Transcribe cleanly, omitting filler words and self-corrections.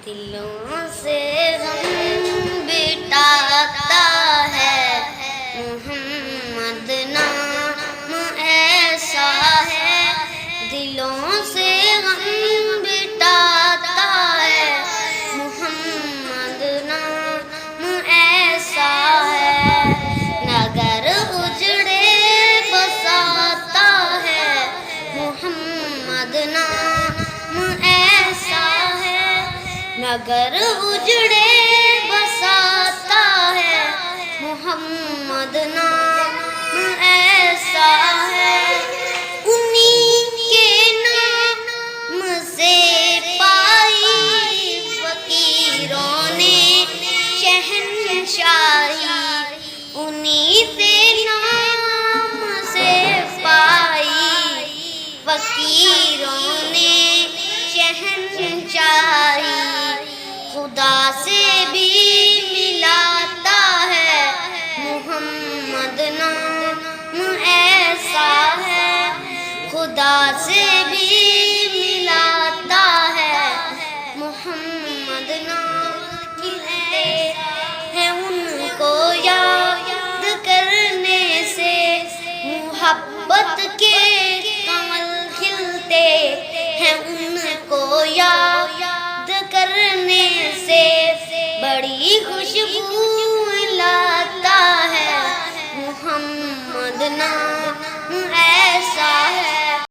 دلوں سے غم مٹاتا ہے محمد نام ایسا ہے، دلوں سے غم مٹاتا ہے محمد نام ایسا ہے، نگر اجڑے بساتا ہے محمد نام ایسا ہے، نگر اجڑے بساتا ہے محمد نام ایسا ہے، انہی کے نام سے پائی فقیروں نے شہنشاہی، انہی کے نام سے پائی فقیروں نے شہنشاہی، خدا سے بھی ملاتا ہے محمد نام ایسا ہے، خدا سے بھی ملاتا ہے محمد نام ہے، ان کو یاد کرنے سے محبت کے کنول کھلتے ہیں، ان کو یاد کرنے سے بڑی خوشبوئیں